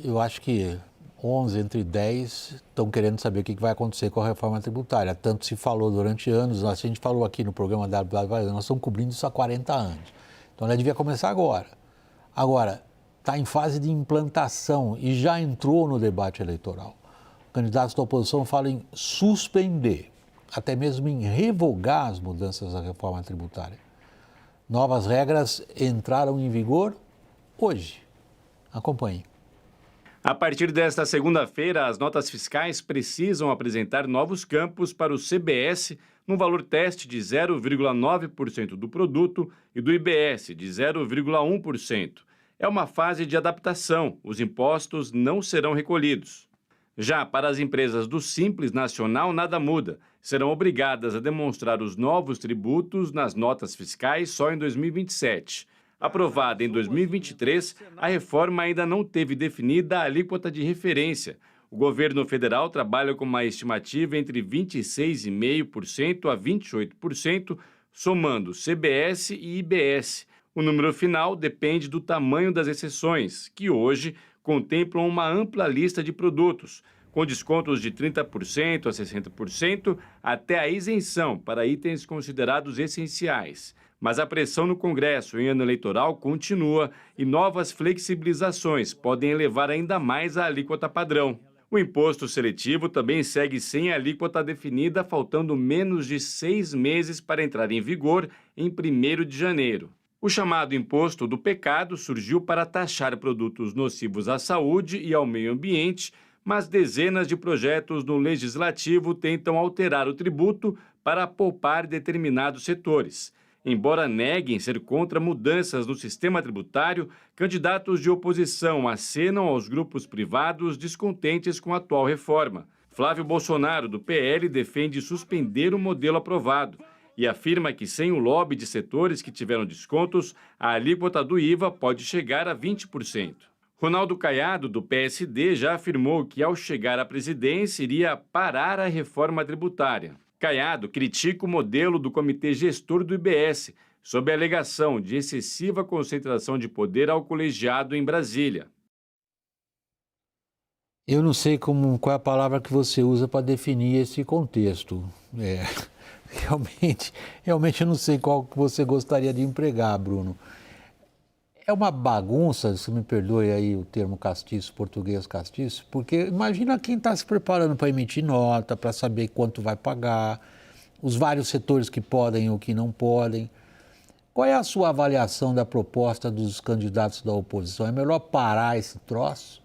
eu acho que 11 entre 10 estão querendo saber o que vai acontecer com a reforma tributária. Tanto se falou durante anos, a gente falou aqui no programa da nós estamos cobrindo isso há 40 anos. Então ela devia começar agora. Agora, está em fase de implantação e já entrou no debate eleitoral. Candidatos da oposição falam em suspender, até mesmo em revogar as mudanças da reforma tributária. Novas regras entraram em vigor hoje. Acompanhe. A partir desta segunda-feira, as notas fiscais precisam apresentar novos campos para o CBS no valor teste de 0,9% do produto e do IBS de 0,1%. É uma fase de adaptação, os impostos não serão recolhidos. Já para as empresas do Simples Nacional, nada muda. Serão obrigadas a demonstrar os novos tributos nas notas fiscais só em 2027. Aprovada em 2023, a reforma ainda não teve definida a alíquota de referência. O governo federal trabalha com uma estimativa entre 26,5% a 28%, somando CBS e IBS. O número final depende do tamanho das exceções, que hoje contemplam uma ampla lista de produtos, com descontos de 30% a 60%, até a isenção para itens considerados essenciais. Mas a pressão no Congresso em ano eleitoral continua e novas flexibilizações podem elevar ainda mais a alíquota padrão. O imposto seletivo também segue sem alíquota definida, faltando menos de 6 meses para entrar em vigor em 1º de janeiro. O chamado imposto do pecado surgiu para taxar produtos nocivos à saúde e ao meio ambiente, mas dezenas de projetos no Legislativo tentam alterar o tributo para poupar determinados setores. Embora neguem ser contra mudanças no sistema tributário, candidatos de oposição acenam aos grupos privados descontentes com a atual reforma. Flávio Bolsonaro, do PL, defende suspender o modelo aprovado e afirma que, sem o lobby de setores que tiveram descontos, a alíquota do IVA pode chegar a 20%. Ronaldo Caiado, do PSD, já afirmou que, ao chegar à presidência, iria parar a reforma tributária. Caiado critica o modelo do Comitê Gestor do IBS, sob a alegação de excessiva concentração de poder ao colegiado em Brasília. Eu não sei qual é a palavra que você usa para definir esse contexto. Realmente eu não sei qual que você gostaria de empregar, Bruno. É uma bagunça, se me perdoe aí o termo castiço, português castiço, porque imagina quem está se preparando para emitir nota, para saber quanto vai pagar, os vários setores que podem ou que não podem. Qual é a sua avaliação da proposta dos candidatos da oposição? É melhor parar esse troço?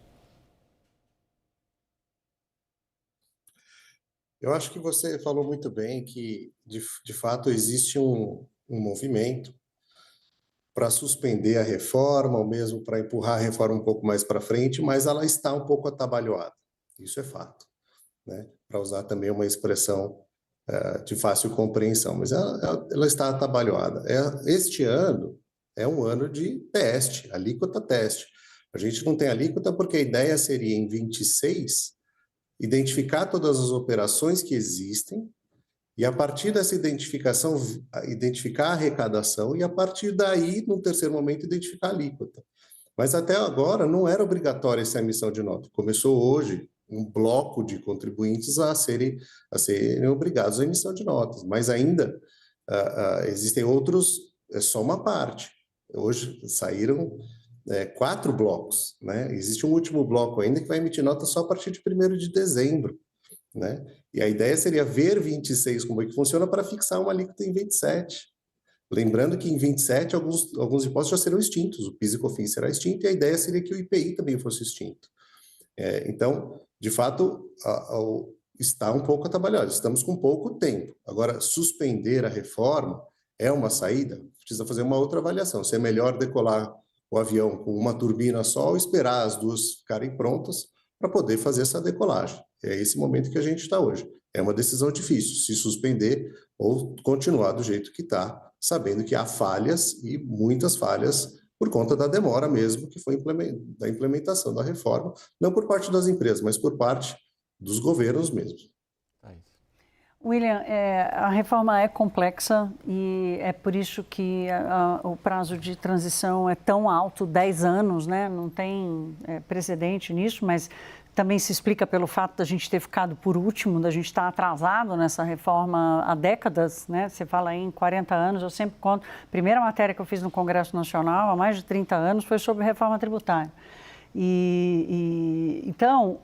Eu acho que você falou muito bem que, de fato, existe um movimento para suspender a reforma, ou mesmo para empurrar a reforma um pouco mais para frente, mas ela está um pouco atabalhoada. Isso é fato, né? Para usar também uma expressão de fácil compreensão, mas ela está atabalhoada. Este ano é um ano de teste, alíquota teste. A gente não tem alíquota porque a ideia seria, em 26, identificar todas as operações que existem, e a partir dessa identificação, identificar a arrecadação, e a partir daí, no terceiro momento, identificar a alíquota. Mas até agora não era obrigatória essa emissão de nota. Começou hoje um bloco de contribuintes a serem obrigados à emissão de notas, mas ainda existem outros, é só uma parte. Hoje saíram 4 blocos, né? Existe um último bloco ainda que vai emitir nota só a partir de 1º de dezembro. Né? E a ideia seria ver 26 como é que funciona para fixar uma alíquota em 27. Lembrando que em 27 alguns impostos já serão extintos, o PIS e COFINS será extinto e a ideia seria que o IPI também fosse extinto. Então, de fato, está um pouco atabalhado, estamos com pouco tempo. Agora, suspender a reforma é uma saída? Precisa fazer uma outra avaliação, se é melhor decolar o avião com uma turbina só ou esperar as duas ficarem prontas para poder fazer essa decolagem. É esse momento que a gente está hoje. É uma decisão difícil, se suspender ou continuar do jeito que está, sabendo que há falhas e muitas falhas por conta da demora mesmo que foi da implementação da reforma, não por parte das empresas, mas por parte dos governos mesmos. William, a reforma é complexa e é por isso que o prazo de transição é tão alto, 10 anos, né? Não tem precedente nisso, mas também se explica pelo fato da gente ter ficado por último, da gente estar atrasado nessa reforma há décadas, né? Você fala aí em 40 anos, eu sempre conto. A primeira matéria que eu fiz no Congresso Nacional, há mais de 30 anos, foi sobre reforma tributária. Então,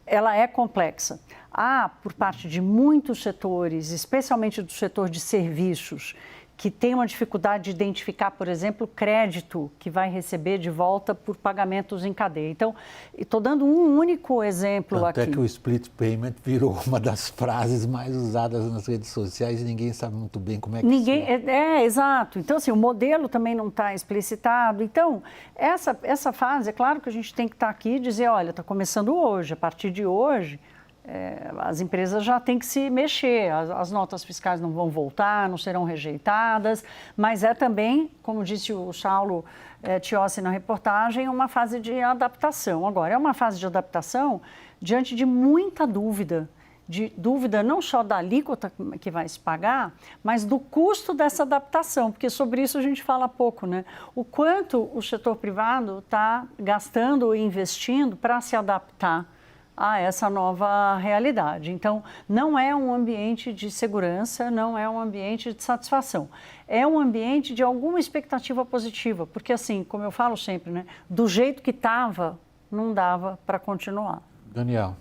ela é complexa. Há, por parte de muitos setores, especialmente do setor de serviços, que tem uma dificuldade de identificar, por exemplo, o crédito que vai receber de volta por pagamentos em cadeia. Então, estou dando um único exemplo aqui. Até que o split payment virou uma das frases mais usadas nas redes sociais e ninguém sabe muito bem como é que exato. Então, assim, o modelo também não está explicitado. Então, essa fase, é claro que a gente tem que estar aqui e dizer, olha, está começando hoje, a partir de hoje, as empresas já têm que se mexer, as notas fiscais não vão voltar, não serão rejeitadas, mas é também, como disse o Saulo Tiossi na reportagem, uma fase de adaptação. Agora, é uma fase de adaptação diante de muita dúvida não só da alíquota que vai se pagar, mas do custo dessa adaptação, porque sobre isso a gente fala pouco, né? O quanto o setor privado está gastando e investindo para se adaptar a essa nova realidade. Então, não é um ambiente de segurança, não é um ambiente de satisfação. É um ambiente de alguma expectativa positiva, porque assim, como eu falo sempre, né, do jeito que estava, não dava para continuar. Daniel.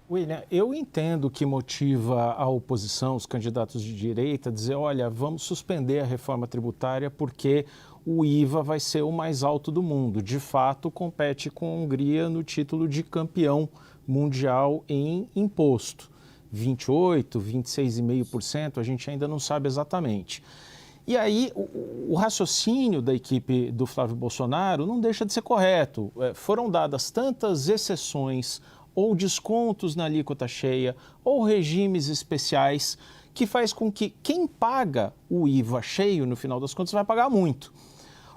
William, eu entendo que motiva a oposição, os candidatos de direita, a dizer, olha, vamos suspender a reforma tributária porque o IVA vai ser o mais alto do mundo. De fato, compete com a Hungria no título de campeão mundial em imposto. 28%, 26,5%, a gente ainda não sabe exatamente. E aí, o raciocínio da equipe do Flávio Bolsonaro não deixa de ser correto. Foram dadas tantas exceções ou descontos na alíquota cheia, ou regimes especiais, que faz com que quem paga o IVA cheio, no final das contas, vai pagar muito.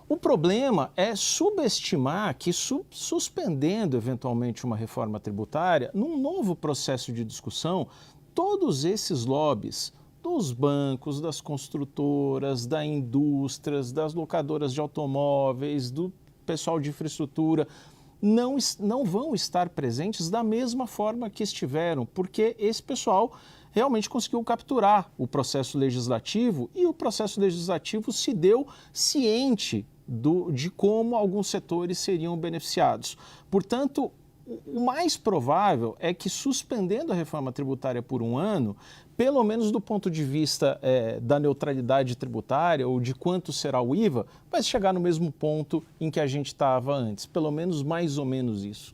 O problema é subestimar que, suspendendo eventualmente uma reforma tributária, num novo processo de discussão, todos esses lobbies dos bancos, das construtoras, das indústrias, das locadoras de automóveis, do pessoal de infraestrutura, não vão estar presentes da mesma forma que estiveram, porque esse pessoal realmente conseguiu capturar o processo legislativo e o processo legislativo se deu ciente de como alguns setores seriam beneficiados. Portanto, o mais provável é que, suspendendo a reforma tributária por um ano, pelo menos do ponto de vista da neutralidade tributária ou de quanto será o IVA, vai chegar no mesmo ponto em que a gente estava antes. Pelo menos, mais ou menos isso.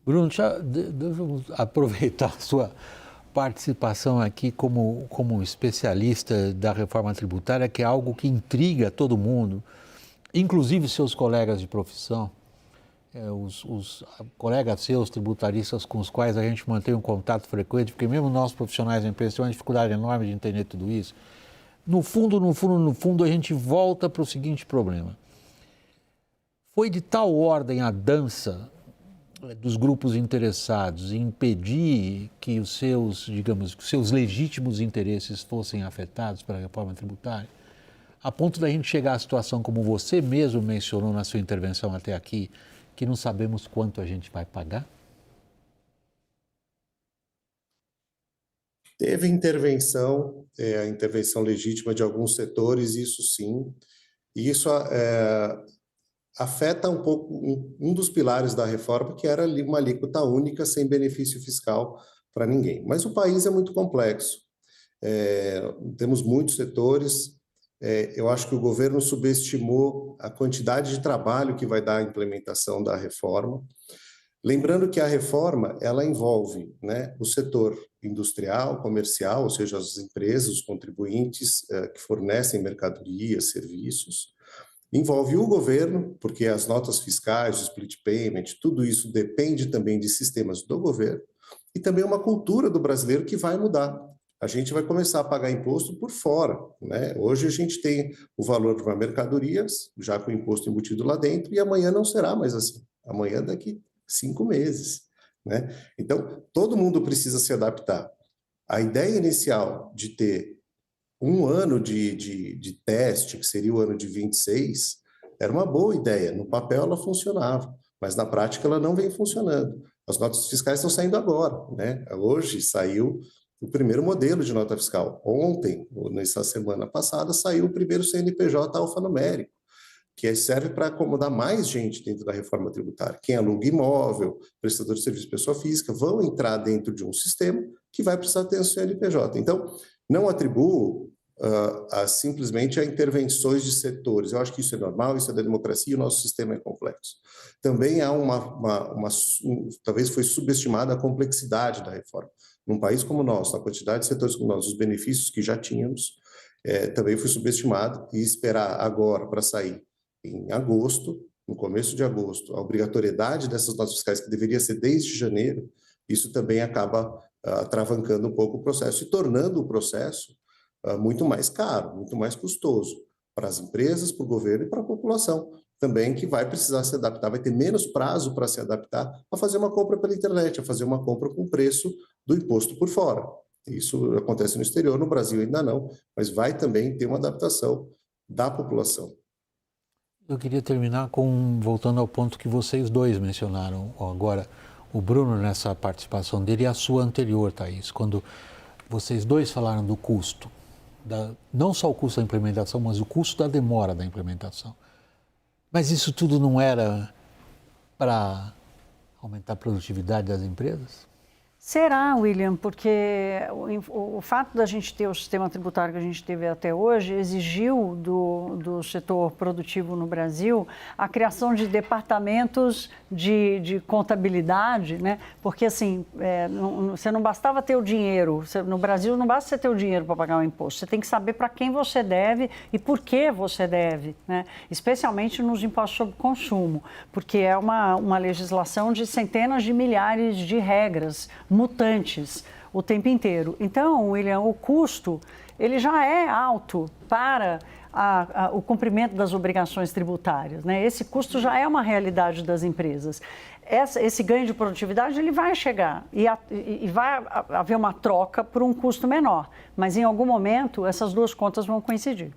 Bruno, deixa eu aproveitar a sua participação aqui como especialista da reforma tributária, que é algo que intriga todo mundo, inclusive seus colegas de profissão. Os colegas seus, tributaristas, com os quais a gente mantém um contato frequente, porque mesmo nós profissionais da empresa temos uma dificuldade enorme de entender tudo isso. No fundo, a gente volta para o seguinte problema. Foi de tal ordem a dança dos grupos interessados em impedir que os seus legítimos interesses fossem afetados pela reforma tributária, a ponto da gente chegar à situação como você mesmo mencionou na sua intervenção até aqui, que não sabemos quanto a gente vai pagar? Teve intervenção, a intervenção legítima de alguns setores, isso sim, e isso afeta um pouco um dos pilares da reforma, que era uma alíquota única sem benefício fiscal para ninguém. Mas o país é muito complexo, temos muitos setores. Eu acho que o governo subestimou a quantidade de trabalho que vai dar a implementação da reforma. Lembrando que a reforma, ela envolve, né, o setor industrial, comercial, ou seja, as empresas, os contribuintes que fornecem mercadorias, serviços. Envolve o governo, porque as notas fiscais, o split payment, tudo isso depende também de sistemas do governo. E também uma cultura do brasileiro que vai mudar. A gente vai começar a pagar imposto por fora, né? Hoje a gente tem o valor para mercadorias, já com o imposto embutido lá dentro, e amanhã não será mais assim. Amanhã daqui 5 meses, né? Então, todo mundo precisa se adaptar. A ideia inicial de ter um ano de teste, que seria o ano de 26, era uma boa ideia. No papel ela funcionava, mas na prática ela não vem funcionando. As notas fiscais estão saindo agora, né? Hoje saiu o primeiro modelo de nota fiscal. Ontem, ou nessa semana passada, saiu o primeiro CNPJ alfanumérico, que serve para acomodar mais gente dentro da reforma tributária. Quem aluga imóvel, prestador de serviço pessoa física, vão entrar dentro de um sistema que vai precisar ter um CNPJ. Então, não atribuo simplesmente a intervenções de setores. Eu acho que isso é normal, isso é da democracia e o nosso sistema é complexo. Também há talvez foi subestimada a complexidade da reforma. Num país como o nosso, na quantidade de setores como nós, os benefícios que já tínhamos, também foi subestimado, e esperar agora para sair em agosto, no começo de agosto, a obrigatoriedade dessas notas fiscais, que deveria ser desde janeiro, isso também acaba atravancando um pouco o processo e tornando o processo muito mais caro, muito mais custoso para as empresas, para o governo e para a população também, que vai precisar se adaptar, vai ter menos prazo para se adaptar a fazer uma compra pela internet, a fazer uma compra com o preço do imposto por fora. Isso acontece no exterior, no Brasil ainda não, mas vai também ter uma adaptação da população. Eu queria terminar voltando ao ponto que vocês dois mencionaram agora, o Bruno nessa participação dele e a sua anterior, Thaís, quando vocês dois falaram do custo, não só o custo da implementação, mas o custo da demora da implementação. Mas isso tudo não era para aumentar a produtividade das empresas? Será, William, porque o fato da gente ter o sistema tributário que a gente teve até hoje exigiu do setor produtivo no Brasil a criação de departamentos de contabilidade, né? Porque assim, você não bastava ter o dinheiro, no Brasil não basta você ter o dinheiro para pagar o imposto, você tem que saber para quem você deve e por que você deve, né? Especialmente nos impostos sobre consumo, porque é uma legislação de centenas de milhares de regras mutantes o tempo inteiro. Então, William, o custo ele já é alto para o cumprimento das obrigações tributárias, né? Esse custo já é uma realidade das empresas. Esse ganho de produtividade ele vai chegar e vai haver uma troca por um custo menor, mas em algum momento essas duas contas vão coincidir.